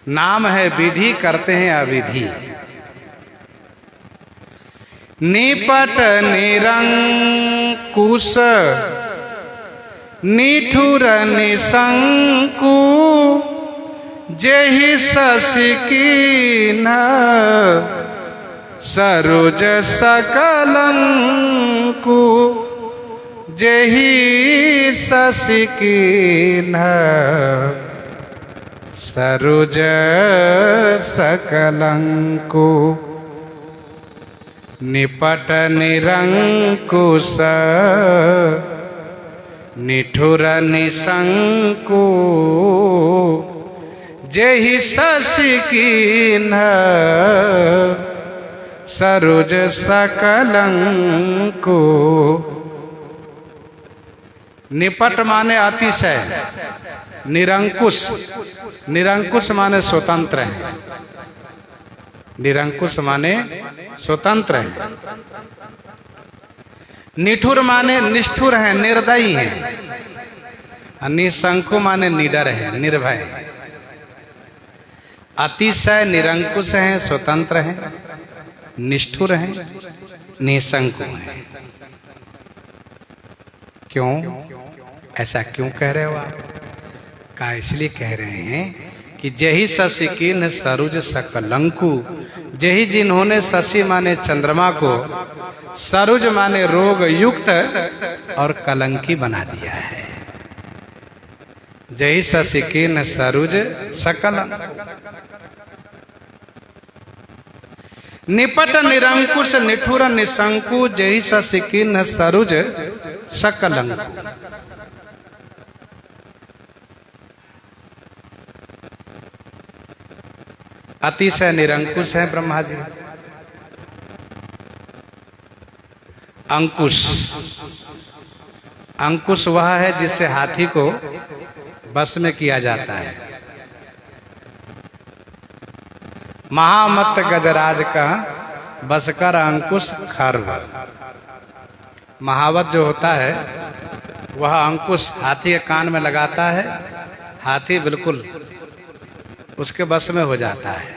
नाम है विधि, करते हैं अविधि। निपट निरंकुश निठुर निशंकु, जेहि शशि कीन्ह सरोज सकलंकु, जेहि शशि कीन्ह सरोज सकलंकु। निपट निरंकुश निठुर निशंकु, जेहि शशि कीन्ह सरोज सकलंकु। निपट माने अतिशय, निरंकुश, निरंकुश माने स्वतंत्र है, निरंकुश माने स्वतंत्र है। निठुर माने निष्ठुर हैं, निर्दयी हैं। निशंकु माने निडर है, निर्भय है। अतिशय निरंकुश हैं, स्वतंत्र हैं, निष्ठुर हैं, निशंकु हैं। क्यों ऐसा क्यों कह रहे हो आप? का इसलिए कह रहे हैं कि जही शशि कीन्ह सरुज सकलंकु, जही जिन्होंने शशि माने चंद्रमा को, सरुज माने रोग युक्त और कलंकी बना दिया है। जही शशि कीन्ह सरुज सकलंकु, निपट निरंकुश निठुर निशंकु, जही शशि कीन्ह सरुज सकलंकु। अतिशय निरंकुश है ब्रह्मा जी। अंकुश, अंकुश वह है जिससे हाथी को बस में किया जाता है। महामत्त गजराज का बसकर अंकुश खर्व। महावत जो होता है वह अंकुश हाथी के कान में लगाता है, हाथी बिल्कुल उसके बस में हो जाता है।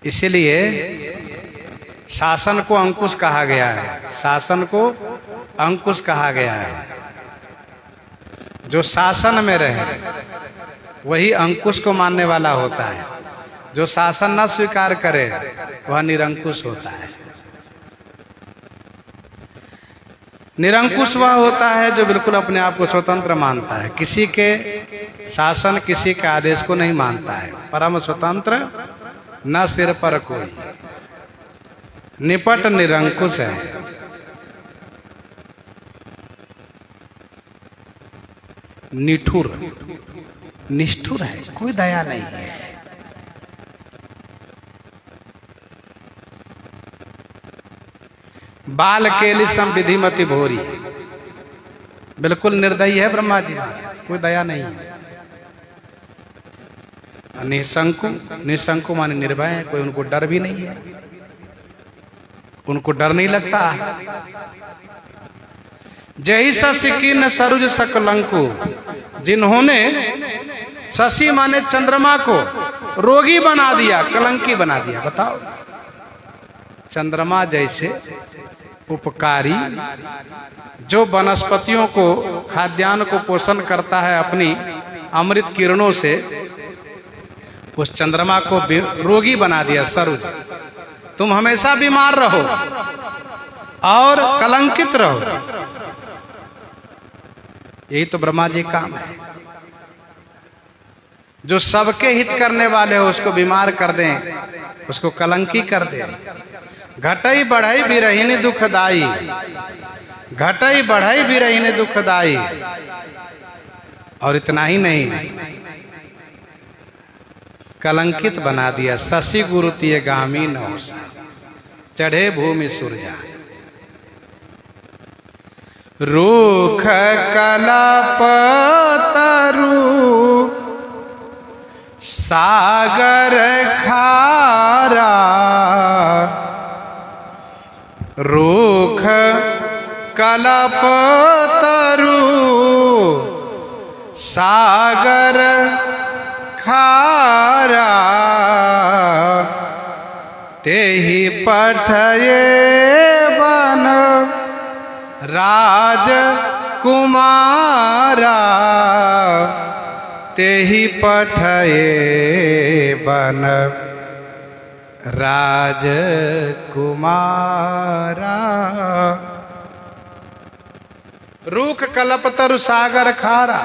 इसीलिए शासन को अंकुश कहा गया है, शासन को अंकुश कहा गया है। जो शासन में रहे वही अंकुश को मानने वाला होता है। जो शासन न स्वीकार करे वह निरंकुश होता है। निरंकुश वह होता है जो बिल्कुल अपने आप को स्वतंत्र मानता है, किसी के शासन किसी के आदेश को नहीं मानता है। परम स्वतंत्र, न सिर पर कोई, निपट निरंकुश है। निठुर, निष्ठुर है, कोई दया नहीं है। बाल केली सम विधिमति भोरी, बिल्कुल निर्दयी है ब्रह्मा जी महाराज, कोई दया नहीं है। निशंकु, निशंकु माने निर्भय है, कोई उनको डर भी नहीं है, उनको डर नहीं लगता। जही शशि कीन्ह सरुज सकलंकु, जिन्होंने शशि माने चंद्रमा को रोगी बना दिया, कलंकी बना दिया। बताओ, चंद्रमा जैसे उपकारी जो वनस्पतियों को खाद्यान्न को पोषण करता है अपनी अमृत किरणों से, उस चंद्रमा को रोगी बना दिया। सरुज, तुम हमेशा बीमार रहो और कलंकित रहो। यही तो ब्रह्मा जी काम है। जो सबके हित करने वाले हो उसको बीमार कर दें, उसको कलंकी कर दें। घटई बढ़ई बिरहिनी दुखदाई, घटई बढ़ई बिरहिनी दुखदाई। और इतना ही नहीं, कलंकित बना दिया। शशि गुरु तिय गामी न चढ़े भूमि सुरजा, रूख कलप तरु सागर खारा, रूख कलप तरु सागर खारा, तेहि पठये बन राजकुमारा, तेहि पठये बन राजकुमारा। रूख कल्पतरु सागर खारा,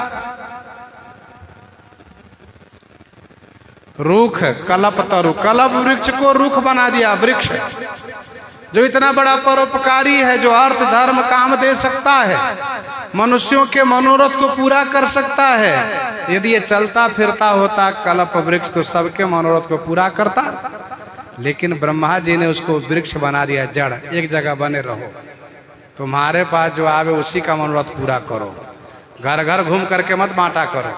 रूख कल्पतरु, कल्प वृक्ष को रूख बना दिया। वृक्ष जो इतना बड़ा परोपकारी है, जो अर्थ धर्म काम दे सकता है, मनुष्यों के मनोरथ को पूरा कर सकता है, यदि ये चलता फिरता होता कल्प वृक्ष तो सबके मनोरथ को पूरा करता। लेकिन ब्रह्मा जी ने उसको वृक्ष बना दिया, जड़, एक जगह बने रहो, तुम्हारे पास जो आवे उसी का मनोरथ पूरा करो, घर घर घूम करके मत बांटा करो।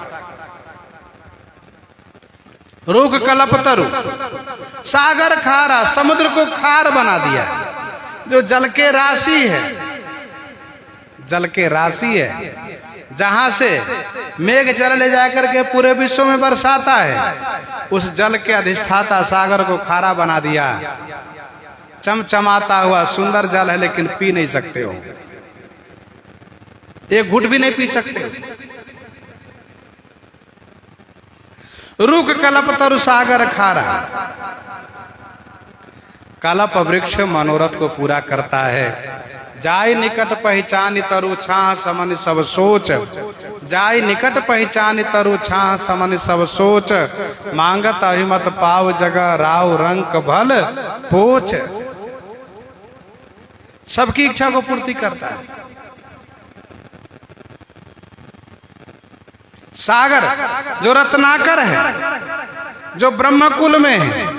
रूख कल्पतरु सागर खारा, समुद्र को खार बना दिया। जो जल के राशि है, जल के राशि है, जहां से मेघ जल ले जाकर के पूरे विश्व में बरसाता है, उस जल के अधिष्ठाता सागर को खारा बना दिया। चमचमाता हुआ सुंदर जल है, लेकिन पी नहीं सकते हो, एक घुट भी नहीं पी सकते। रुक कल्प तरु सागर खारा। कल्प वृक्ष मनोरथ को पूरा करता है। जाय निकट पहचान तरु छाह समन सब सोच। जाय निकट पहचान तरु छाह समन सब सोच। मांगत अहिमत पाव जगह राव रंक भल पोच। सबकी इच्छा को पूर्ति करता है। सागर जो रत्नाकर है, जो ब्रह्मकुल में है,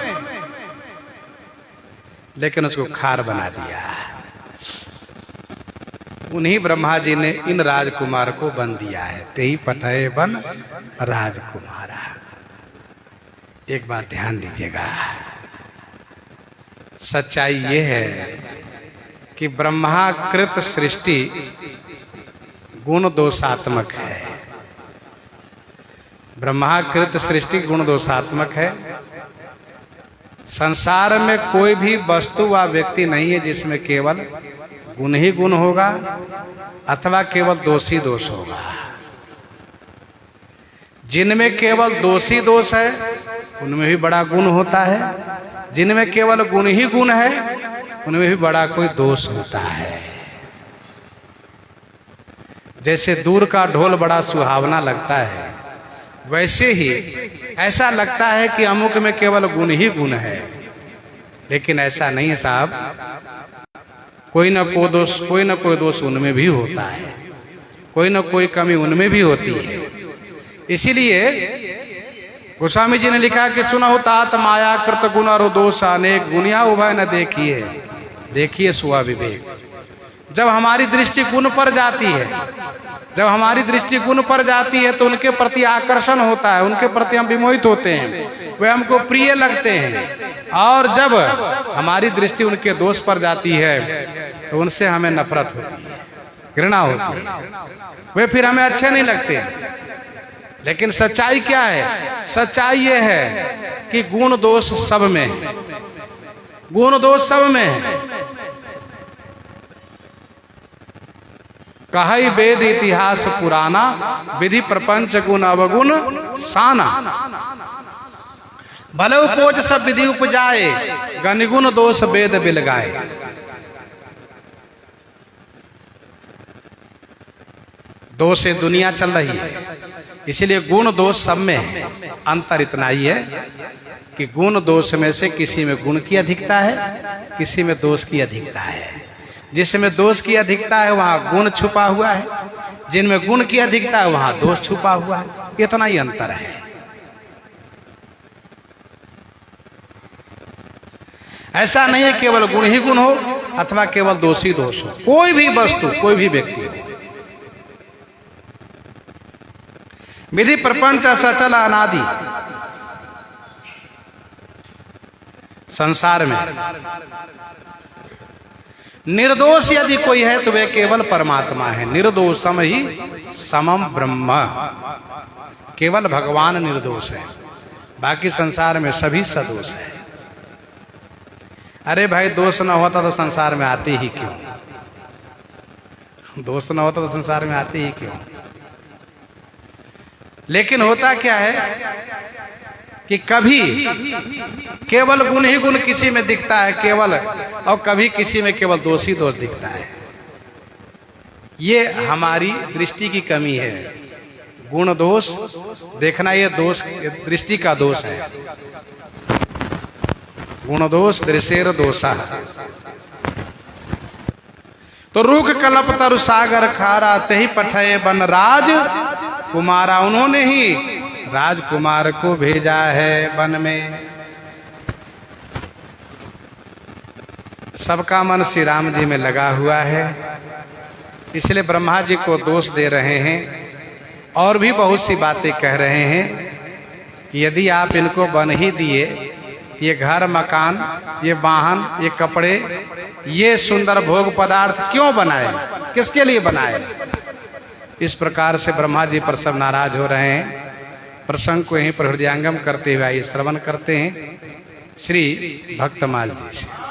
लेकिन उसको खार बना दिया। उन्हीं ब्रह्मा जी ने इन राजकुमार को बन दिया है। तेई पठय बन राजकुमारा। एक बात ध्यान दीजिएगा, सच्चाई ये है कि ब्रह्माकृत सृष्टि गुण दोषात्मक है। ब्रह्माकृत सृष्टि गुण दोषात्मक है। संसार में कोई भी वस्तु व व्यक्ति नहीं है जिसमें केवल गुण ही गुण होगा अथवा केवल दोष ही दोष होगा। जिनमें केवल दोष ही दोष है उनमें भी बड़ा गुण होता है, जिनमें केवल गुण ही गुण है उनमें भी बड़ा कोई दोष होता है। जैसे दूर का ढोल बड़ा सुहावना लगता है, वैसे ही ऐसा लगता है कि अमुक में केवल गुण ही गुण है, लेकिन ऐसा नहीं है साहब। कोई न कोई दोष उनमें भी होता है, कोई न कोई कमी उनमें भी होती है। इसीलिए गोस्वामी जी ने लिखा कि सुनहु तात माया कृत गुण और दोष अनेक, गुनिया उभय न देखिए, देखिए सुआ विवेक। जब हमारी दृष्टि गुण पर जाती है, जब हमारी दृष्टि गुण पर जाती है तो उनके प्रति आकर्षण होता है, उनके प्रति हम विमोहित होते हैं, वे हमको प्रिय लगते हैं। और जब हमारी दृष्टि उनके दोष पर जाती है तो उनसे हमें नफरत होती है, घृणा होती है, वे फिर हमें अच्छे नहीं लगते। लेकिन सच्चाई क्या है? सच्चाई ये है कि गुण दोष सब में है, गुण दोष सब में है। कहि वेद इतिहास पुराना, विधि प्रपंच गुण अवगुण साना। भले उपोज सब विधि उपजाए, गनिगुण दोष वेद बिलगाए। दोष से दुनिया चल रही है, इसीलिए गुण दोष सब में है। अंतर इतना ही है कि गुण दोष में से किसी में गुण की अधिकता है, किसी में दोष की अधिकता है। जिसमें दोष की अधिकता है वहां गुण छुपा हुआ है, जिनमें गुण की अधिकता है वहां दोष छुपा हुआ है। इतना ही अंतर है। ऐसा नहीं है केवल गुण ही गुण हो अथवा केवल दोष ही दोष हो। कोई भी वस्तु, कोई भी व्यक्ति हो, विधि प्रपंच सचल अनादि। संसार में निर्दोष यदि कोई है तो वे केवल परमात्मा है। निर्दोषम ही समम ब्रह्म। केवल भगवान निर्दोष है, बाकी संसार में सभी सदोष है। अरे भाई, दोष न होता तो संसार में आते ही क्यों? दोष न होता तो संसार में आते ही क्यों? लेकिन होता क्या है कि कभी केवल गुण ही गुण किसी में दिखता है केवल, और कभी किसी में केवल दोष ही दोष दिखता है। ये हमारी दृष्टि की कमी है। गुण दोष देखना ये दोष, दृष्टि का दोष है। गुण दोष दृशेर दोषा। तो रूख कल्प तरु सागर खारा, तेहि पठय बन राज कुमारा। उन्होंने ही राजकुमार को भेजा है वन में। सबका मन श्री राम जी में लगा हुआ है, इसलिए ब्रह्मा जी को दोष दे रहे हैं और भी बहुत सी बातें कह रहे हैं कि यदि आप इनको बन ही दिए, ये घर मकान, ये वाहन, ये कपड़े, ये सुंदर भोग पदार्थ क्यों बनाए, किसके लिए बनाए। इस प्रकार से ब्रह्मा जी पर सब नाराज हो रहे हैं। प्रसंग को यहीं पर हृदयांगम करते हुए आइए श्रवण करते हैं श्री भक्तमाल जी से।